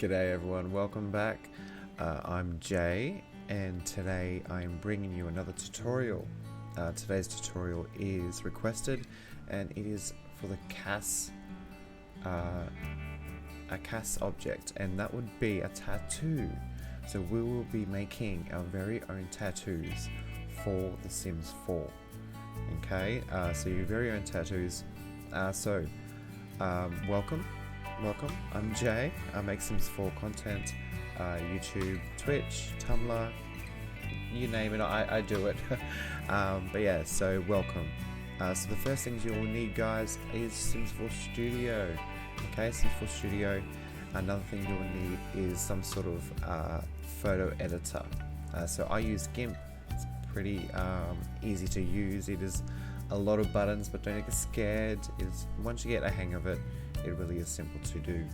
G'day everyone, welcome back. I'm Jay and today I'm bringing you another tutorial. Today's tutorial is requested and it is for the CAS, a CAS object, and that would be a tattoo. So we will be making our very own tattoos for The Sims 4. Okay, so your very own tattoos. Welcome. I'm Jay. I make Sims 4 content, YouTube, Twitch, Tumblr, you name it, I do it. But yeah, so welcome. So the first things you will need, guys, is Sims 4 Studio. Okay, Sims 4 Studio. Another thing you will need is some sort of photo editor. So I use Gimp. It's pretty easy to use. It is a lot of buttons, but don't get scared. Once you get a hang of it, it really is simple to do.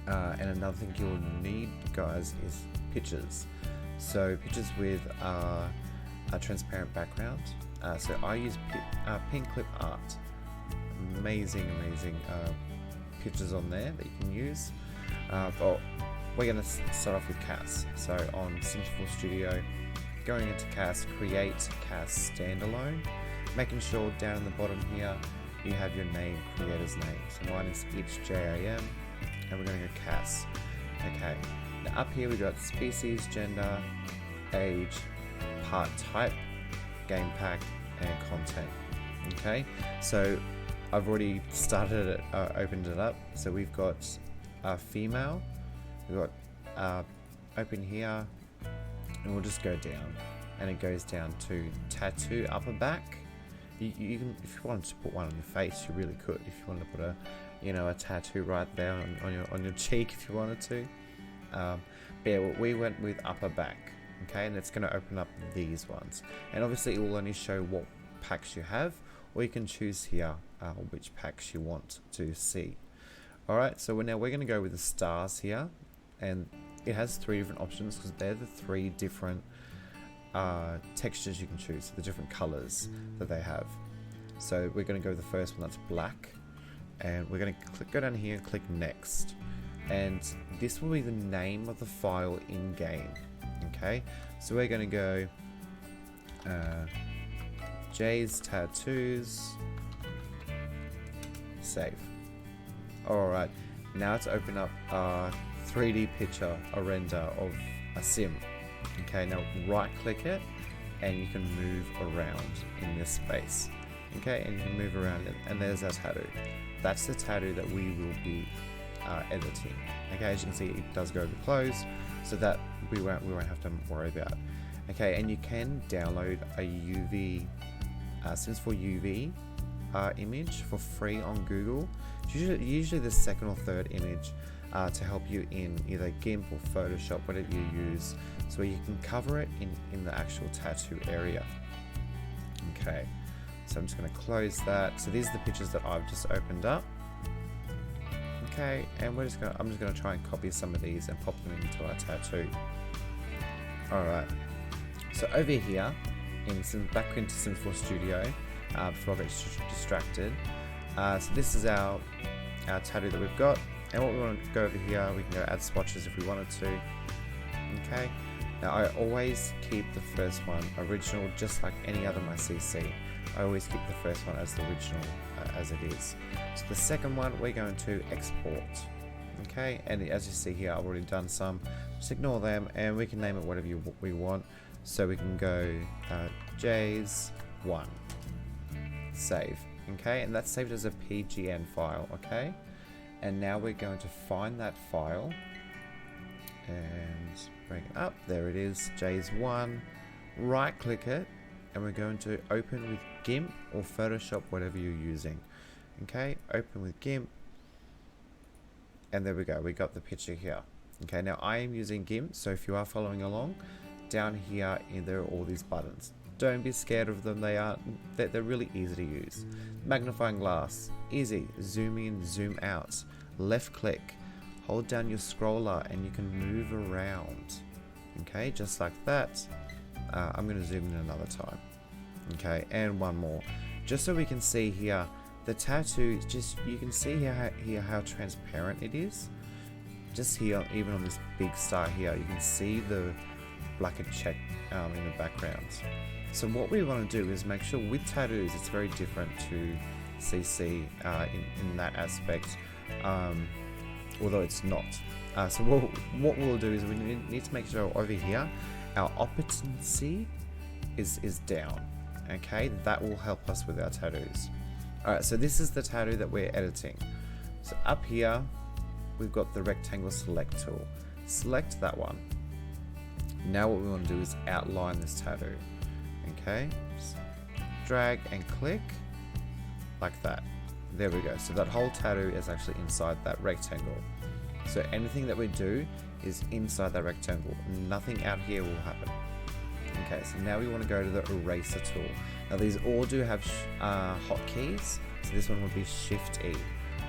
And another thing you'll need, guys, is pictures. So pictures with a transparent background. So I use pin clip art. Amazing pictures on there that you can use. But we're going to start off with CAS. So on Sims 4 Studio, going into CAS, create CAS standalone, making sure down in the bottom here you have your name, creator's name. So mine is JAM, and we're going to go CAS. Okay, now up here we got species, gender, age, part type, game pack, and content. Okay, so I've already started it, opened it up. So we've got female, we've got open here, and we'll just go down, and it goes down to tattoo upper back. You can, if you wanted to put one on your face, you really could. If you wanted to put a tattoo right there on your cheek, if you wanted to. But yeah, we went with upper back. Okay, and it's going to open up these ones, and obviously it will only show what packs you have, or you can choose here which packs you want to see. All right, so we're going to go with the stars here, and it has 3 different options because they're the 3 different textures you can choose, the different colors that they have. So we're going to go with the first one, that's black, and we're going to go down here and click next, and this will be the name of the file in game. Okay, so we're going to go Jay's tattoos, save. Alright, now to open up a 3D picture, a render of a sim. Okay, now right click it and you can move around in this space. Okay, and you can move around it, and there's our tattoo. That's the tattoo that we will be editing. Okay, as you can see, it does go to close, so that we won't have to worry about. Okay, and you can download a UV Sims 4 UV image for free on Google. Usually the second or third image to help you in either Gimp or Photoshop, whatever you use, so you can cover it in the actual tattoo area. Okay, so I'm just going to close that. So these are the pictures that I've just opened up. Okay, and I'm just going to try and copy some of these and pop them into our tattoo. Alright, so over here, back into Sims 4 Studio, before I get distracted. So this is our tattoo that we've got, and what we want to go over here, we can go add swatches if we wanted to. Okay, now I always keep the first one original, just like any other my CC. I always keep the first one as the original as it is. So the second one we're going to export. Okay, and as you see here, I've already done some. Just ignore them, and we can name it whatever we want. So we can go J's 1, save. Okay, and that's saved as a PGN file. Okay, and now we're going to find that file and bring it up. There it is, J's 1. Right click it, and we're going to open with Gimp or Photoshop, whatever you're using. Okay, open with Gimp, and there we go, we got the picture here. Okay, now I am using Gimp, so if you are following along, down here there are all these buttons. Don't be scared of them, they're really easy to use. Magnifying glass, easy. Zoom in, zoom out. Left click, hold down your scroller and you can move around. Okay, just like that. I'm going to zoom in another time. Okay, and one more, just so we can see here the tattoo. Just you can see here how transparent it is. just here, even on this big star here, you can see the blackened check in the background. So what we want to do is make sure with tattoos it's very different to CC in that aspect, although it's not. So what we'll do is we need to make sure over here our opacity is down. Okay, that will help us with our tattoos. Alright, so this is the tattoo that we're editing. So up here we've got the rectangle select tool. Select that one. Now what we want to do is outline this tattoo. Okay, just drag and click like that. There we go. So that whole tattoo is actually inside that rectangle. So anything that we do is inside that rectangle. Nothing out here will happen. Okay, so now we want to go to the eraser tool. Now these all do have hotkeys. So this one would be Shift E.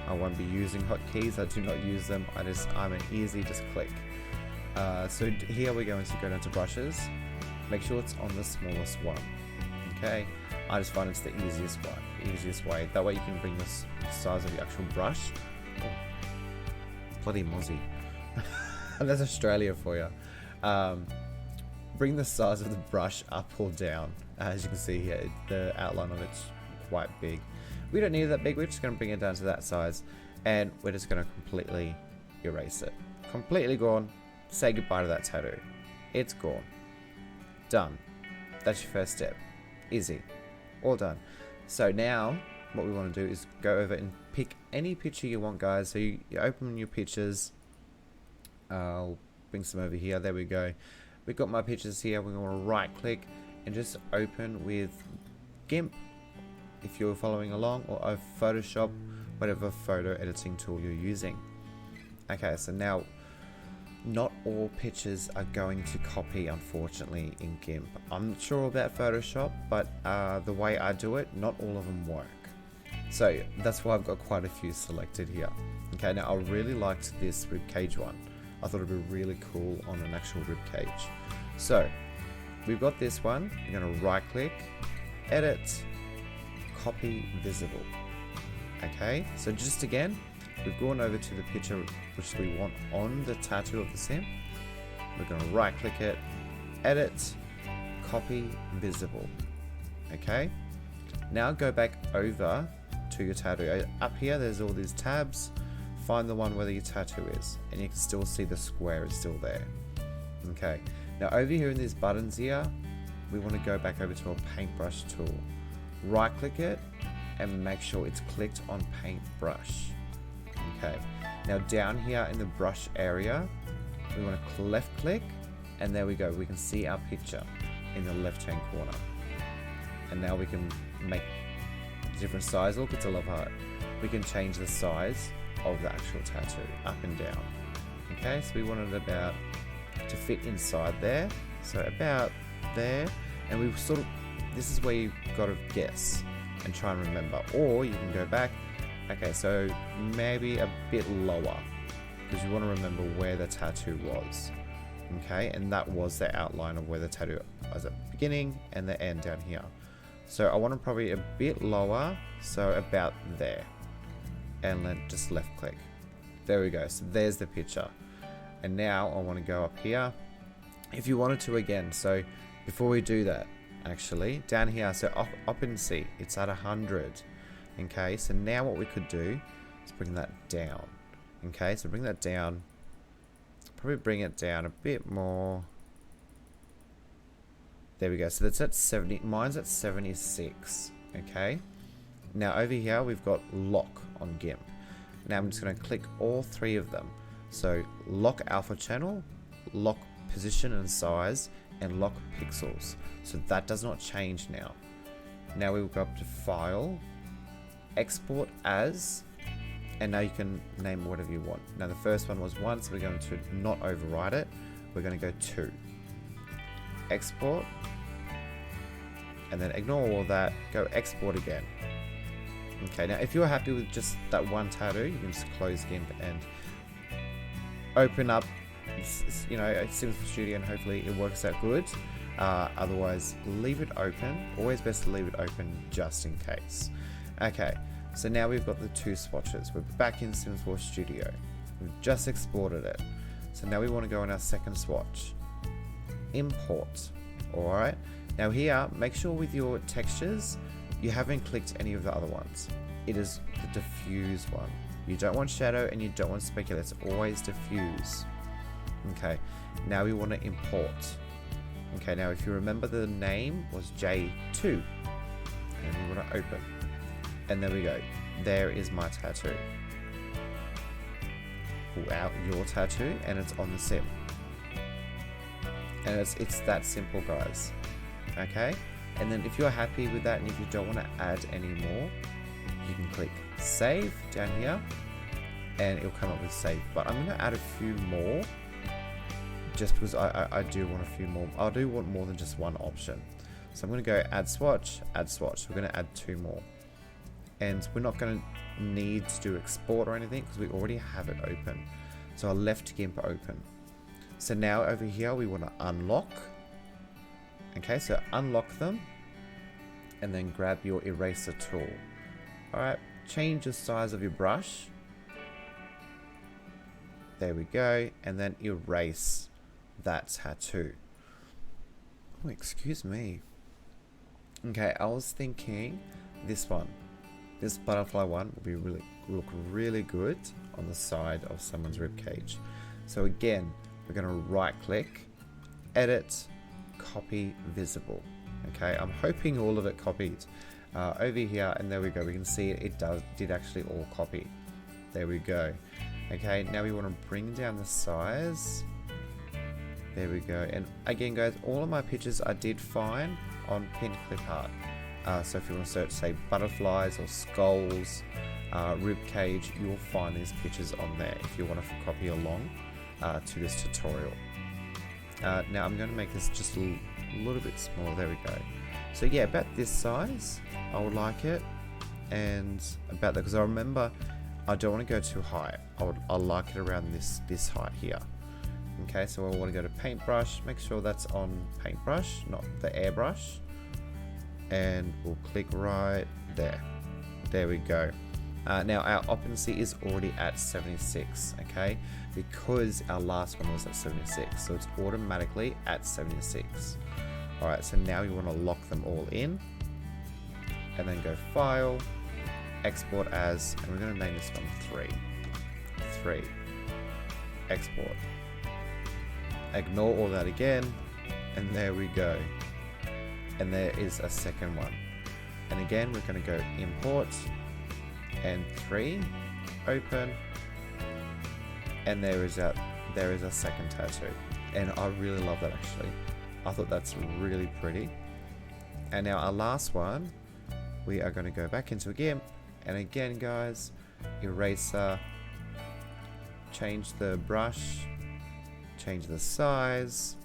I won't be using hotkeys. I do not use them. I'm an easy just click. So here we're going to go down to brushes. Make sure it's on the smallest one. Okay, I just find it's the easiest way. That way you can bring the size of the actual brush. Oh, bloody Mozzie. That's Australia for you. Bring the size of the brush up or down. As you can see here, the outline of it's quite big. We don't need it that big. We're just going to bring it down to that size, and we're just going to completely erase it. Completely gone. Say goodbye to that tattoo. It's gone. Done. That's your first step. Easy. All done. So now what we want to do is go over and pick any picture you want, guys. So you open your pictures. I'll bring some over here. There we go. We've got my pictures here. We're going to right click and just open with Gimp if you're following along, or a Photoshop, whatever photo editing tool you're using. Okay, so now not all pictures are going to copy, unfortunately, in Gimp. I'm not sure about Photoshop, but the way I do it, not all of them work. So that's why I've got quite a few selected here. Okay, now I really liked this ribcage one. I thought it'd be really cool on an actual ribcage. So we've got this one. We're going to right click, edit, copy visible. Okay, so just again, we've gone over to the picture which we want on the tattoo of the sim. We're going to right click it, edit, copy visible. Okay, now go back over to your tattoo. Up here there's all these tabs. Find the one where your tattoo is, and you can still see the square is still there. Okay, now over here in these buttons here, we want to go back over to our paintbrush tool. Right click it and make sure it's clicked on paintbrush. Okay, now down here in the brush area, we want to left click, and there we go. We can see our picture in the left hand corner. And now we can make different size. Look, it's a love heart. We can change the size of the actual tattoo up and down. Okay, so we want it about to fit inside there, so about there, and we sort of, this is where you've got to guess and try and remember, or you can go back. Okay, so maybe a bit lower, because you want to remember where the tattoo was. Okay, and that was the outline of where the tattoo was at the beginning and the end down here. So I want to probably a bit lower, so about there. And then just left click. There we go. So there's the picture. And now I want to go up here. If you wanted to again, so before we do that, actually, down here, so occupancy, it's at 100. Okay, so now what we could do is bring that down. Okay, so bring that down. Probably bring it down a bit more. There we go. So that's at 70. Mine's at 76. Okay. Now over here we've got lock on Gimp. Now I'm just going to click all three of them. So lock alpha channel, lock position and size, and lock pixels. So that does not change now. Now we will go up to File, Export As, and now you can name whatever you want. Now the first one was 1, so we're going to not override it. We're going to go 2. Export, and then ignore all that, go export again. Okay, now if you're happy with just that one tattoo, you can just close Gimp and open up, you know, Sims Studio, and hopefully it works out good. Otherwise, leave it open. Always best to leave it open just in case. Okay, so now we've got the two swatches. We're back in Sims 4 Studio. We've just exported it. So now we want to go on our second swatch. Import. Alright. Now here, make sure with your textures, you haven't clicked any of the other ones. It is the diffuse one. You don't want shadow and you don't want specular. It's always diffuse. Okay. Now we want to import. Okay, now if you remember, the name was J2. And we want to open. And there we go. There is my tattoo. Pull out your tattoo and it's on the sim. And it's that simple, guys. Okay? And then if you're happy with that and if you don't want to add any more, you can click save down here and it'll come up with save. But I'm going to add a few more just because I do want a few more. I do want more than just one option. So I'm going to go add swatch, add swatch. We're going to add 2 more. And we're not going to need to do export or anything because we already have it open. So I left Gimp open. So now over here we want to unlock. Okay, so unlock them and then grab your eraser tool. Alright, change the size of your brush. There we go. And then erase that tattoo. Oh, excuse me. Okay, I was thinking this one. This butterfly one will look really good on the side of someone's rib cage. So again, we're going to right click, edit, copy visible. Okay, I'm hoping all of it copied over here, and there we go. We can see it did actually all copy. There we go. Okay, now we want to bring down the size. There we go. And again, guys, all of my pictures I did find on Pin Clip Art. So if you want to search, say, butterflies or skulls, rib cage, you will find these pictures on there if you want to copy along to this tutorial. Now I'm going to make this just a little bit smaller. There we go. So yeah, about this size, I would like it, and about that, because I remember I don't want to go too high. I like it around this height here. Okay, so I want to go to paintbrush. Make sure that's on paintbrush, not the airbrush. And we'll click right there. There we go. Now our opacity is already at 76, okay? Because our last one was at 76, so it's automatically at 76. Alright, so now we want to lock them all in. And then go File, Export As, and we're going to name this one 3. Export. Ignore all that again, and there we go. And there is a second one. And again, we're going to go Import, and 3, Open, and there is a second tattoo. And I really love that, actually. I thought that's really pretty. And now our last one, we are going to go back into a Gimp, and again, guys, eraser, change the brush, change the size.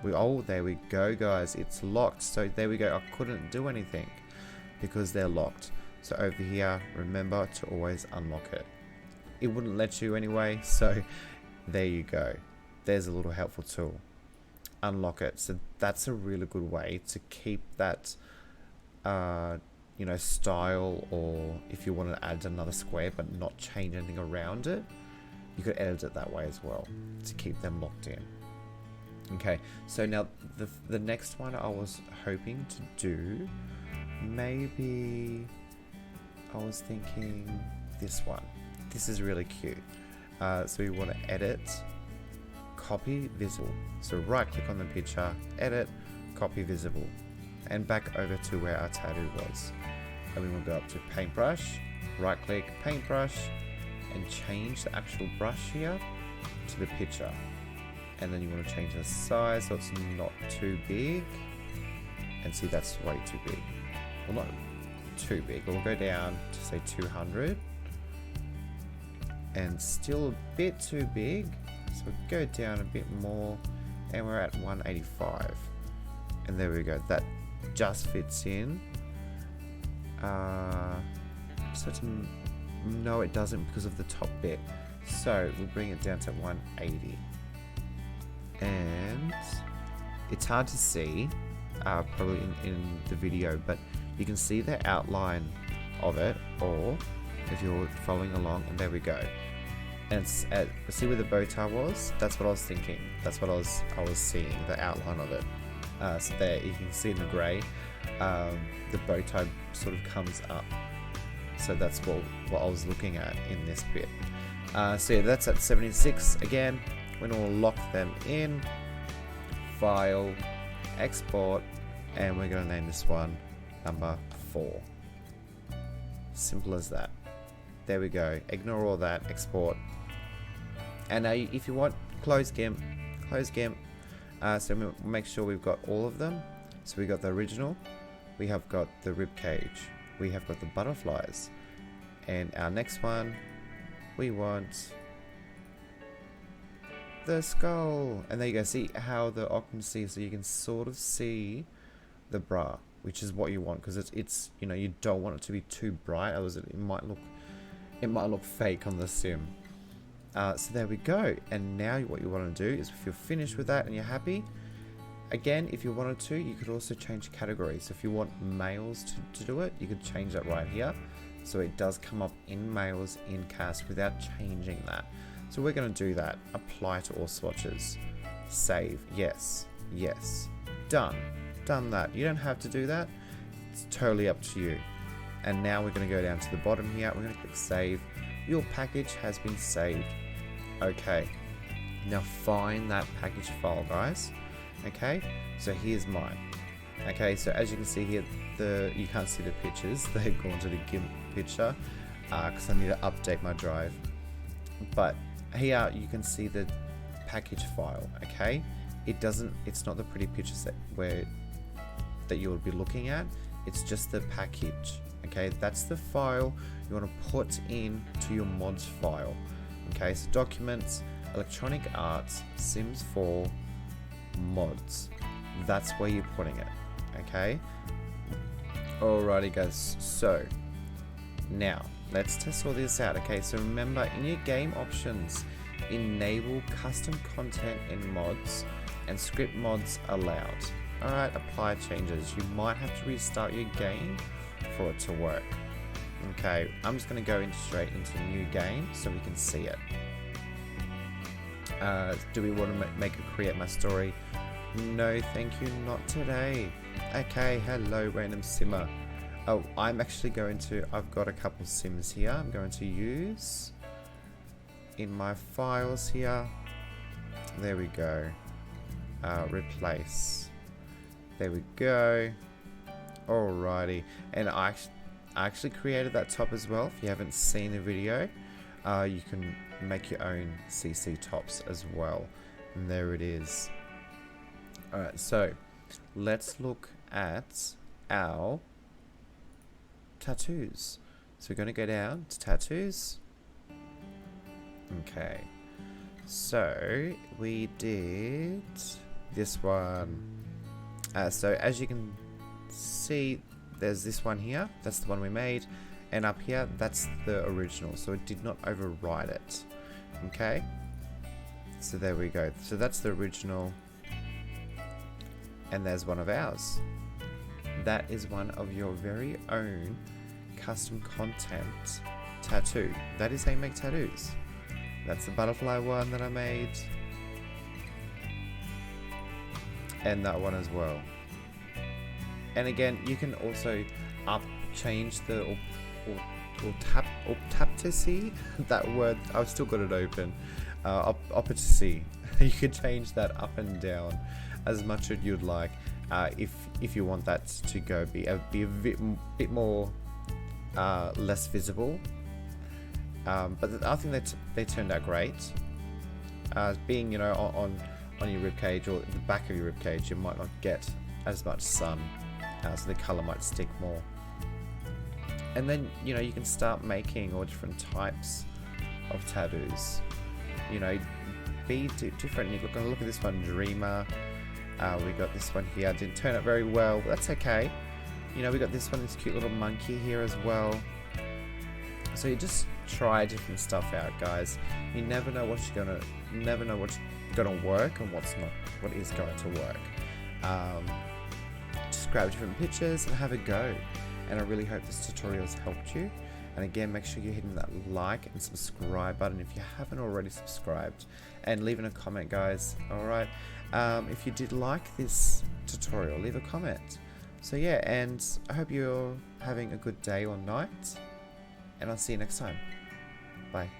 Oh, there we go, guys. It's locked. So there we go. I couldn't do anything because they're locked. So over here, remember to always unlock it. It wouldn't let you anyway. So there you go. There's a little helpful tool. Unlock it. So that's a really good way to keep that, you know, style, or if you want to add another square but not change anything around it, you could edit it that way as well to keep them locked in. Okay, so now the next one I was hoping to do, maybe I was thinking this one. This is really cute. So we want to edit, copy visible. So right click on the picture, edit, copy visible, and back over to where our tattoo was. And we will go up to paintbrush, right click, paintbrush, and change the actual brush here to the picture. And then you want to change the size so it's not too big. And see, that's way too big. Well, not too big. We'll go down to say 200. And still a bit too big. So we'll go down a bit more. And we're at 185. And there we go. That just fits in. No, it doesn't because of the top bit. So we'll bring it down to 180. And it's hard to see probably in the video, but you can see the outline of it, or if you're following along, and there we go. and see where the bow tie was? That's what I was thinking. That's what I was seeing, the outline of it. So there you can see in the grey, the bow tie sort of comes up. So that's what I was looking at in this bit. So yeah, that's at 76. Again, we're going to lock them in, file, export, and we're going to name this one number 4. Simple as that. There we go. Ignore all that, export. And now if you want, close Gimp. So we'll make sure we've got all of them. So we got the original, we have got the rib cage, we have got the butterflies, and our next one, we want the skull. And there you go. See how the occupancy, so you can sort of see the bra, which is what you want, because it's you know, you don't want it to be too bright, otherwise it might look fake on the sim. So there we go. And now what you want to do is, if you're finished with that and you're happy, again, if you wanted to, you could also change categories. So if you want males to do it, you could change that right here, so it does come up in males in cast without changing that. So we're going to do that. Apply to all swatches. Save. Yes. Done that. You don't have to do that. It's totally up to you. And now we're going to go down to the bottom here. We're going to click save. Your package has been saved. Okay, now find that package file, guys. Okay, so here's mine. Okay, so as you can see here, you can't see the pictures. They've gone to the Gimp picture because I need to update my drive. But here you can see the package file. Okay, it's not the pretty pictures that you would be looking at. It's just the package. Okay, that's the file you want to put in to your mods file. Okay, so documents, electronic arts, Sims 4, mods. That's where you're putting it. Okay, alrighty guys, so now let's test all this out. Okay, so remember, in your game options, enable custom content in mods and script mods allowed. Alright, apply changes. You might have to restart your game for it to work. Okay, I'm just going to go straight into new game so we can see it. Do we want to create my story? No, thank you, not today. Okay, hello random simmer. Oh, I'm actually I've got a couple sims here I'm going to use in my files here. There we go. Replace. There we go. Alrighty, and I actually created that top as well. If you haven't seen the video, you can make your own CC tops as well. And there it is. Alright, so let's look at our tattoos. So we're going to go down to tattoos. Okay, so we did this one. So as you can see, there's this one here, that's the one we made, and up here that's the original, so it did not override it. Okay, so there we go. So that's the original, and there's one of ours. That is one of your very own custom content tattoo. That is how you make tattoos. That's the butterfly one that I made, and that one as well. And again, you can also change the or tap to see that word. I've still got it open. Opacity. You could change that up and down as much as you'd like. If you want that to be a bit more less visible. But I think that they turned out great. Being on your ribcage or the back of your ribcage, you might not get as much sun, so the color might stick more. And then you can start making all different types of tattoos. Be different. Look at this one, Dreamer. We got this one here. Didn't turn out very well, but that's okay. We got this one, this cute little monkey here as well. So you just try different stuff out, guys. You never know what's gonna work and what is going to work. Just grab different pictures and have a go. And I really hope this tutorial has helped you. And again, make sure you're hitting that like and subscribe button if you haven't already subscribed, and leaving a comment, guys. Alright, if you did like this tutorial, leave a comment. So yeah, and I hope you're having a good day or night, and I'll see you next time. Bye.